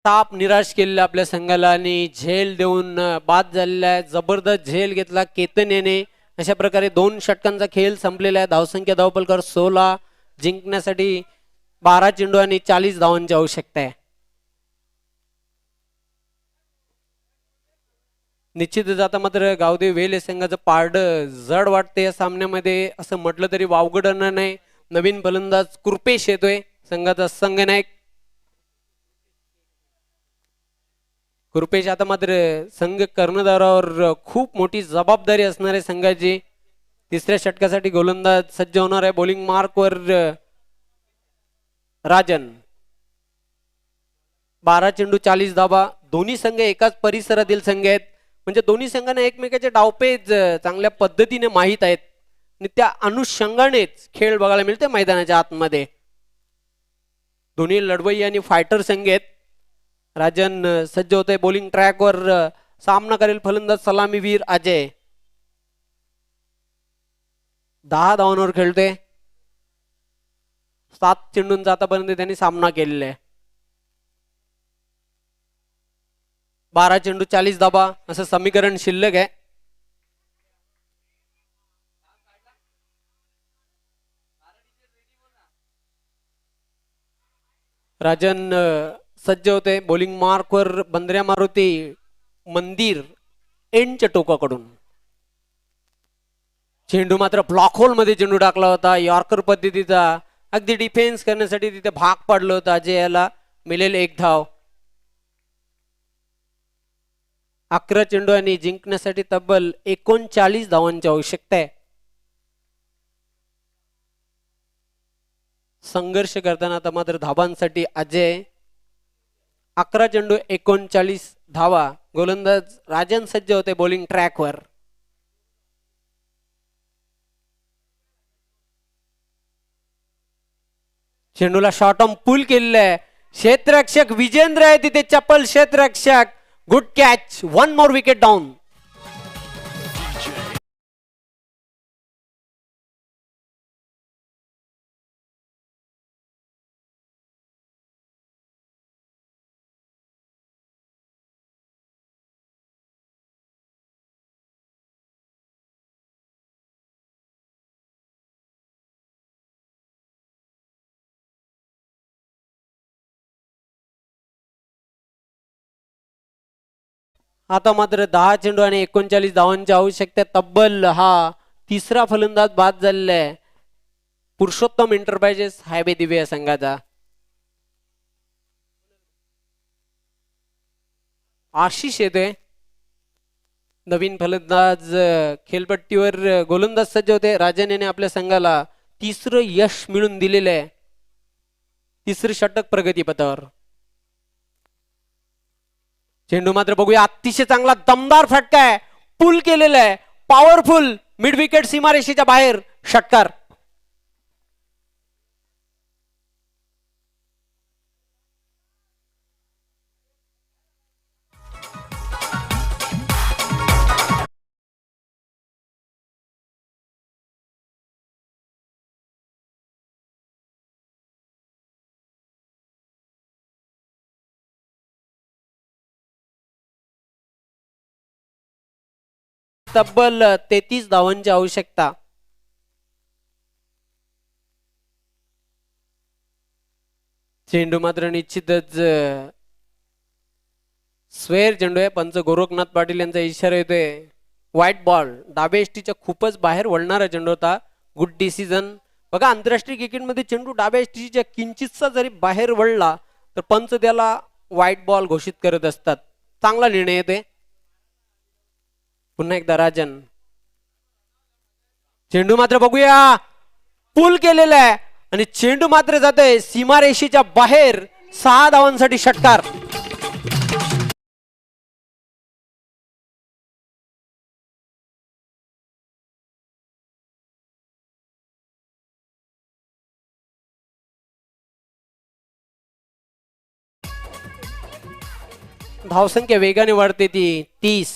S2: ताप निराश केलेला आपल्या संघाला आणि झेल देऊन बाद झालेला आहे. जबरदस्त झेल घेतला केतन याने. अशा प्रकारे 2 षटकांचा खेळ संपलेला आहे. धावसंख्या धावपलकर 16. जिंकण्यासाठी 12 चेंडू आणि 40 धावांची आवश्यकता आहे. निश्चितच आता मात्र गावदेव वेल संघाचं पारड जड वाटते या सामन्यामध्ये, असं म्हटलं तरी वावगडणार नाही. नवीन फलंदाज कृपेश येतोय संघाचा संघनायक. कृपेश आता मात्र संघ कर्णधारावर खूप मोठी जबाबदारी असणार आहे संघाची. तिसऱ्या षटकासाठी गोलंदाज सज्ज होणार आहे. बॉलिंग मार्कवर राजन. 12 चेंडू 40 धावा. दोन्ही संघ एकाच परिसरातील संघ आहेत, म्हणजे दोन्ही संघांना एकमेकाचे डावपेच चांगल्या पद्धतीने माहीत आहेत आणि त्या अनुषंगानेच खेळ बघायला मिळते मैदानाच्या आतमध्ये. दोन्ही लढवई आणि फायटर संघ आहेत. राजन सज्ज होते बॉलिंग ट्रॅकवर. सामना करेल फलंदाज सलामीवीर अजय. 10 धावांवर खेळते. 7 चेंडूंचा आतापर्यंत त्यांनी सामना केलेला आहे. 12 चेंडू 40 धावा असं समीकरण शिल्लक आहे. राजन सज्ज होते बॉलिंग मार्कवर. बंदऱ्या मारुती मंदिर एंडच्या टोकाकडून. चेंडू मात्र ब्लॉक होल मध्ये चेंडू टाकला होता. यॉर्कर पद्धतीचा अगदी डिफेन्स करण्यासाठी तिथे भाग पडलं होतं. अजयाला मिळेल 1 धाव. 11 चेंडू आणि जिंकण्यासाठी तब्बल 39 धावांची आवश्यकता आहे. संघर्ष करताना आता मात्र धावांसाठी अजय. 11 चेंडू 39 धावा. गोलंदाज राजन सज्ज होते बॉलिंग ट्रॅकवर. चेंडूला शॉर्ट ऑन पुल केलेलं आहे. क्षेत्ररक्षक विजेंद्र आहे तिथे, चप्पल क्षेत्ररक्षक. Good catch. 1 more wicket down. आता मात्र 10 चेंडू आणि 39 धावांची आवश्यकता. तब्बल हा तिसरा फलंदाज बाद झालेला आहे. पुरुषोत्तम एंटरप्राइजेस हायवे दिवे संघाचा. आशिष येतोय. नवीन फलंदाज खेळपट्टीवर. गोलंदाज सज्ज होते. राजन याने आपल्या संघाला तिसरं यश मिळून दिलेलं आहे. तिसरं षटक प्रगतीपथावर. चेंडू मात्र बघूया, अतिशय चांगला दमदार फटका आहे. पुल केलेला आहे. पॉवरफुल मिड विकेट सीमारेषेच्या बाहेर षटकार. तब्बल 33 धावांची आवश्यकता. चेंडू मात्र निश्चितच स्वेर चेंडू आहे. पंच गोरखनाथ पाटील यांचा इशारा येतोय. White ball. डाव्या एसटीच्या खूपच बाहेर वळणारा चेंडू होता. Good decision. बघा आंतरराष्ट्रीय क्रिकेटमध्ये चेंडू डाव्या एसटीच्या किंचितसा जरी बाहेर वळला तर पंच त्याला व्हाईट बॉल घोषित करत असतात. चांगला निर्णय येतोय. पुन्हा एकदा राजन. चेंडू मात्र बघूया पुल केलेला आहे आणि चेंडू मात्र जातोय सीमारेषेच्या बाहेर. 6 धावांसाठी षटकार. धावसंख्या वेगाने वाढते ती 30.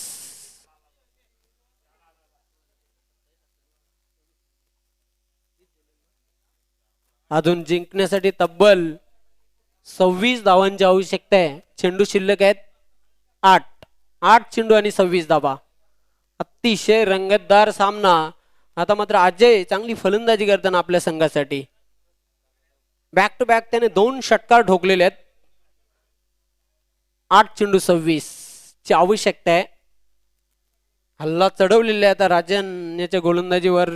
S2: अजून जिंकण्यासाठी तब्बल 26 धावांची आवश्यकता आहे. चेंडू शिल्लक आहेत 8 चेंडू आणि 26 धावा. अतिशय रंगतदार सामना. आता मात्र अजय चांगली फलंदाजी करताना आपल्या संघासाठी बॅक टू बॅक त्याने 2 षटकार ठोकलेले आहेत. 8 चेंडू 26 ची आवश्यकता आहे. हल्ला चढवलेला आहे आता राजन याच्या गोलंदाजीवर.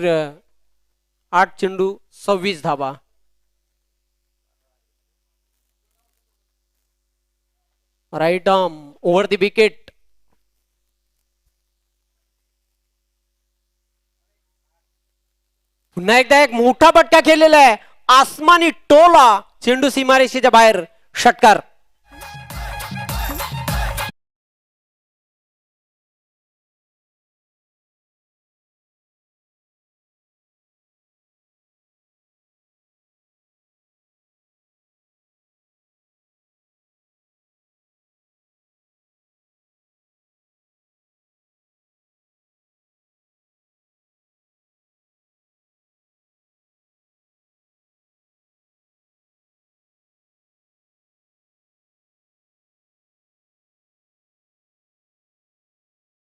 S2: 8 चेंडू 26 धावा. Right arm over the wicket. पुन्हा एकदा एक मोठा फटका केलेला आहे. आसमानी टोला. चेंडू सीमारेषेच्या बाहेर. षटकार.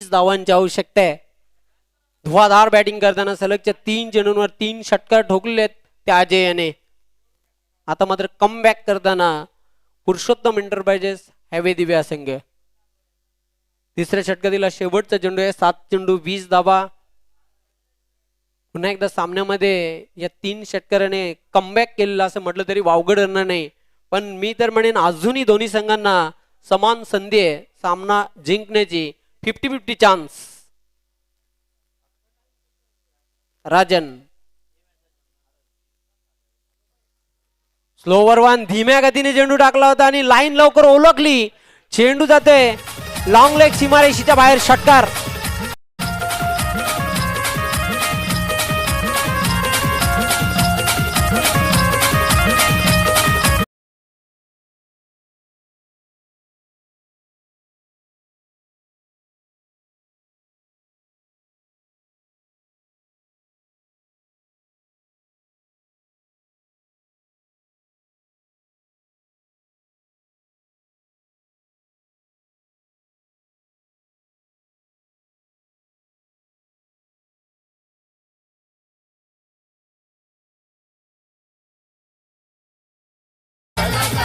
S2: धावांची आवश्यकता आहे. धुवाधार बॅटिंग करताना सलगच्या 3 चेंडूंवर 3 षटकार ठोकलेले आहेत त्या अजय याने. आता मात्र कमबॅक करताना पुरुषोत्तम एंटरप्राइजेस हॅवे दिव्या संघ. तिसऱ्या षटकातील शेवटचा चेंडू आहे. 7 चेंडू 20 धावा. पुन्हा एकदा सामन्यामध्ये या 3 षटकाराने कमबॅक केलेला असं म्हटलं तरी वावगं ठरणार नाही. पण मी तर म्हणेन अजूनही दोन्ही संघांना समान संधी आहे सामना जिंकण्याची. 50-50 चान्स. राजन स्लोवर वन धीम्या गतीने चेंडू टाकला होता आणि लाईन लवकर ओळखली. चेंडू जाते लॉंग लेग सीमारेषेच्या बाहेर. षटकार.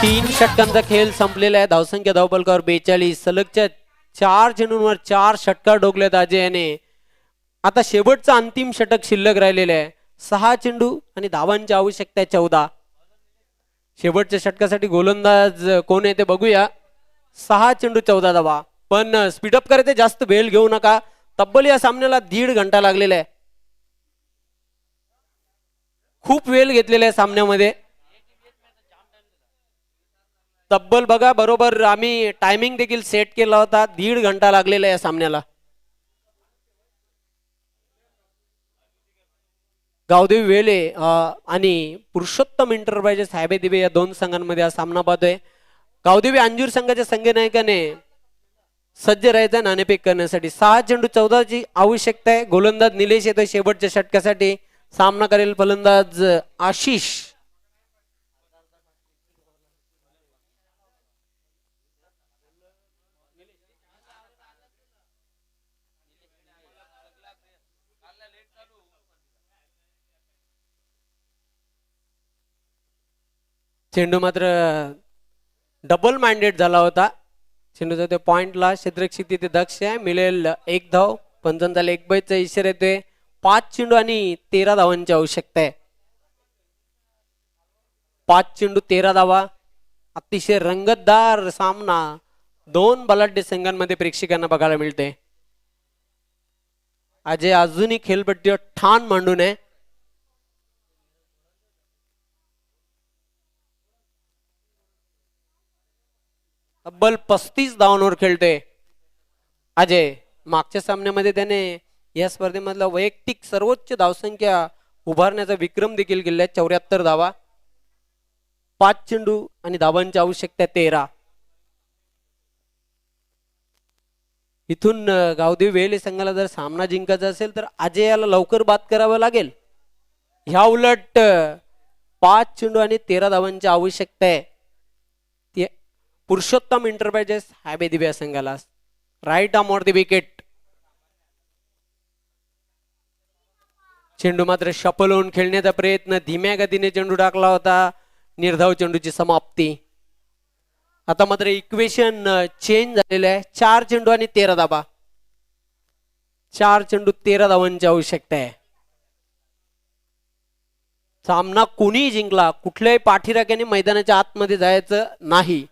S2: तीन षटकांचा खेळ संपलेला आहे. धावसंख्या धावपलकावर 42. सलगच्या 4 चेंडूंवर 4 षटकार ठोकलेत अजय याने. आता शेवटचं अंतिम षटक शिल्लक राहिलेलं आहे. 6 चेंडू आणि धावांची आवश्यकता आहे 14. शेवटच्या षटकासाठी गोलंदाज कोण आहे ते बघूया. 6 चेंडू 14 धावा. पण स्पीडअप करायचे, जास्त वेळ घेऊ नका. तब्बल या सामन्याला 1.5 घंटा लागलेला आहे. खूप वेळ घेतलेला आहे सामन्यामध्ये. तब्बल बघा बरोबर आम्ही टायमिंग देखील सेट केला होता. 1.5 घंटा लागलेला आहे या सामन्याला. गावदेवी वेले आणि पुरुषोत्तम एंटरप्राइजेस हॅवे दिवे या 2 संघांमध्ये हा सामना पाहतोय. गावदेवी अंजूर संघाच्या संघनायकाने सज्ज राहायचा नाणेफेक करण्यासाठी. 6 चेंडू 14 ची आवश्यकता आहे. गोलंदाज निलेश येतोय शेवटच्या षटकासाठी. सामना करेल फलंदाज आशिष. चेंडू मात्र डबल माइंडेड झाला होता. चेंडूचा ते पॉइंटला क्षेत्ररक्षक तिथे दक्ष आहे, मिळेल 1 धाव. पंचांचा एक बैचा इशारा येतोय. 5 चेंडू आणि 13 धावांची आवश्यकता आहे. 5 चेंडू 13 धावा. अतिशय रंगतदार सामना दोन बलाढ्य संघांमध्ये प्रेक्षकांना बघायला मिळते. अजय अजूनही खेळपट्टीवर ठाण मांडून आहे. तब्बल 35 धावांवर खेळतोय अजय. मागच्या सामन्यामध्ये त्याने या स्पर्धेमधला वैयक्तिक सर्वोच्च धावसंख्या उभारण्याचा विक्रम देखील केलाय, 74 धावा. 5 चेंडू आणि धावांची आवश्यकता 13. इथून गावदेवी वेले संघाला जर सामना जिंकायचा असेल तर अजयाला लवकर बाद करावं लागेल. ह्या उलट 5 चेंडू आणि 13 धावांची आवश्यकता आहे पुरुषोत्तम इंटरप्राइजेस हायबे दिव्या संघाला. Right arm over the wicket. चेंडू मात्र शफल होऊन खेळण्याचा प्रयत्न, धीम्या गतीने चेंडू टाकला होता. निर्धाव चेंडूची समाप्ती. आता मात्र इक्वेशन चेंज झालेलं आहे. 4 चेंडू आणि 13 धावा. 4 चेंडू 13 धावांची आवश्यकता आहे. सामना कोणी जिंकला, कुठल्याही पाठीराख्याने मैदानाच्या आतमध्ये जायचं नाही.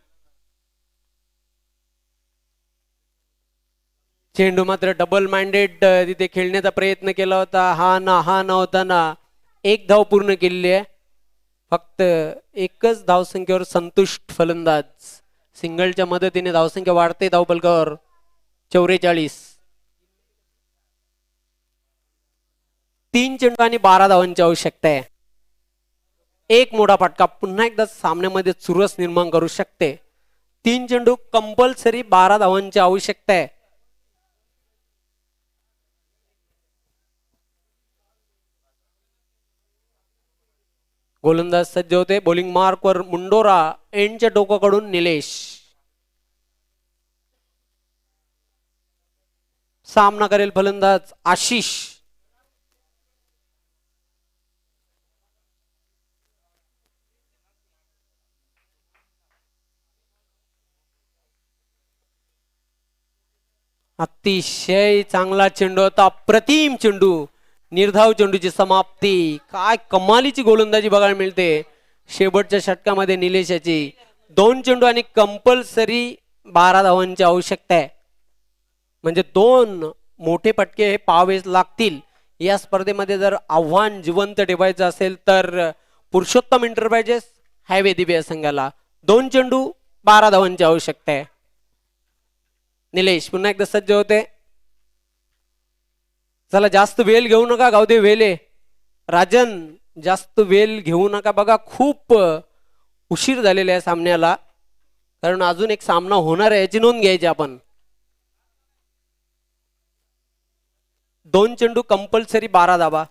S2: चेंडू मात्र डबल माइंडेड तिथे खेळण्याचा प्रयत्न केला होता. हा न होताना 1 धाव पूर्ण केलेली आहे. फक्त एकच धावसंख्येवर संतुष्ट फलंदाज. सिंगलच्या मदतीने धावसंख्या वाढते धावफलकावर 44. 3 चेंडू आणि 12 धावांची आवश्यकता आहे. एक मोठा फटका पुन्हा एकदा सामन्यामध्ये चुरस निर्माण करू शकते. 3 चेंडू कंपल्सरी 12 धावांची आवश्यकता आहे. गोलंदाज सज्ज होते. बॉलिंग मार्क वर मुंडोरा. एंडच्या टोकाकडून निलेश. सामना करेल फलंदाज आशिष. अतिशय चांगला चेंडू होता. अप्रतिम चेंडू. निर्धाव चेंडूची समाप्ती. काय कमालीची गोलंदाजी बघायला मिळते शेवटच्या षटकामध्ये निलेशाची. 2 चेंडू आणि कंपल्सरी 12 धावांची आवश्यकता आहे. म्हणजे 2 मोठे फटके हे पाहावेच लागतील. या स्पर्धेमध्ये जर आव्हान जिवंत ठेवायचं असेल तर पुरुषोत्तम इंटरप्राइजेस हायवे दिव्या संघाला 2 चेंडू 12 धावांची आवश्यकता आहे. निलेश पुन्हा एकदा सज्ज होते. चला जास्त वेळ घेऊ नका गावदेव वेले. राजन जास्त वेळ घेऊ नका. बघा खूप उशीर झालेला आहे सामन्याला, कारण अजून एक सामना होणार आहे याची नोंद घ्यायची आपण. 2 चेंडू कंपल्सरी 12 धावा.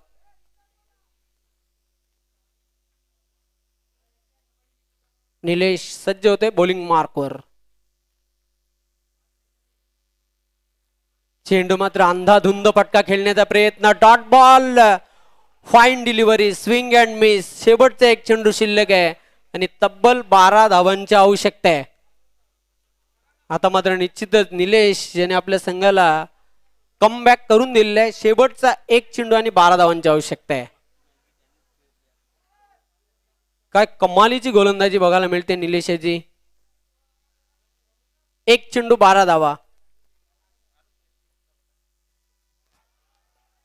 S2: निलेश सज्ज होते बॉलिंग मार्कवर. चेंडू मात्र अंधाधुंद फटका खेळण्याचा प्रयत्न. Dot ball. Fine delivery. Swing and miss. शेवटचा एक चेंडू शिल्लक आहे आणि तब्बल 12 धावांची आवश्यकता आहे. आता मात्र निश्चितच निलेश याने आपल्या संघाला कमबॅक करून दिलेला आहे. शेवटचा एक चेंडू आणि 12 धावांची आवश्यकता आहे. काय कमालीची गोलंदाजी बघायला मिळते निलेशाची. 1 चेंडू 12 धावा.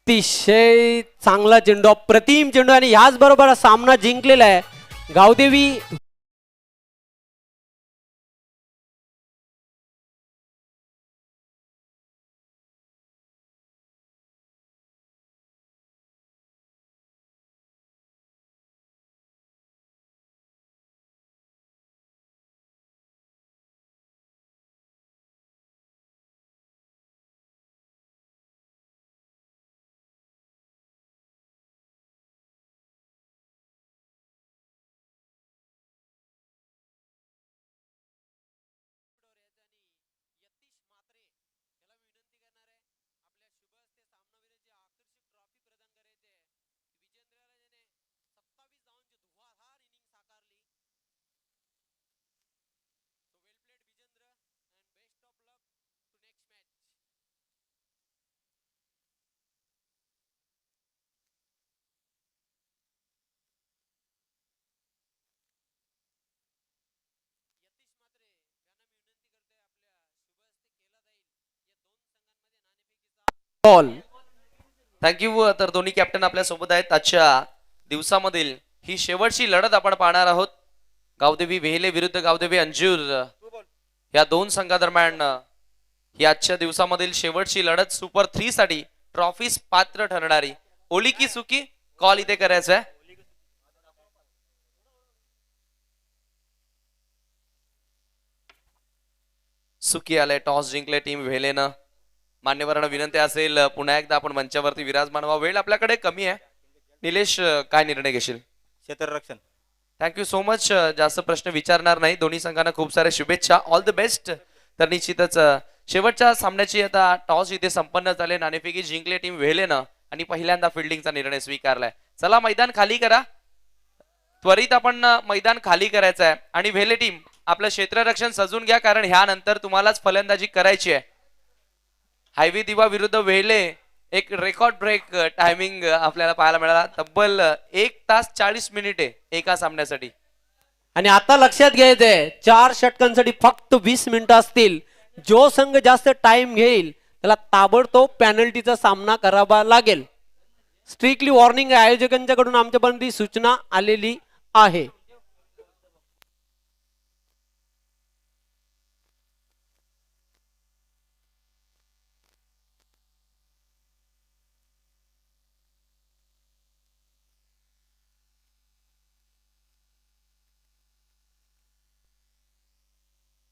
S2: अतिशय चांगला चेंडू. अप्रतिम चेंडू आणि ह्याच बरोबर सामना जिंकलेला आहे गावदेवी बॉल.
S1: थँक्यू. तर दोन्ही कॅप्टन आपल्या सोबत आहेत. आजच्या दिवसामधील ही शेवटची लढत आपण पाहणार आहोत. गावदेवी वेहेले विरुद्ध गावदेवी अंजूर या दोन संघादरम्यान ही आजच्या दिवसामधील शेवटची लढत सुपर 3 साठी ट्रॉफीज पात्र ठरणारी. ओली की सुकी कॉल इथे करायचा आहे. सुकी आले. टॉस जिंकले टीम वेहेलेनं. मान्यवरांना विनंती असेल पुन्हा एकदा आपण मंचावरती विराजमान व्हा. वेळ आपल्याकडे कमी आहे. निलेश काय निर्णय घेशील?
S3: क्षेत्ररक्षण.
S1: Thank you so much. जास्त प्रश्न विचारणार नाही. दोन्ही संघांना खूप साऱ्या शुभेच्छा. All the best. तर निश्चितच शेवटच्या सामन्याची आता टॉस इथे संपन्न झाले. नाणेफेकी जिंकले टीम वेहेलेनं आणि पहिल्यांदा फिल्डिंगचा निर्णय स्वीकारलाय. चला मैदान खाली करा. त्वरित आपण मैदान खाली करायचं आहे आणि वेहेले टीम आपलं क्षेत्ररक्षण सजून घ्या, कारण ह्यानंतर तुम्हालाच फलंदाजी करायची आहे. हायवे दिवा विरुद्ध वेहेले एक रेकॉर्ड ब्रेक टायमिंग आपल्याला पाहायला मिळाला. तब्बल 1 तास 40 मिनिटे एका सामन्यासाठी.
S2: आणि आता लक्षात घ्यायचंय 4 षटकांसाठी फक्त 20 मिनिटं असतील. जो संघ जास्त टाइम घेईल त्याला ताबडतोब पॅनल्टीचा सामना करावा लागेल. स्ट्रिक्टली वॉर्निंग आयोजकांच्याकडून आमच्यापर्यंत ही सूचना आलेली आहे.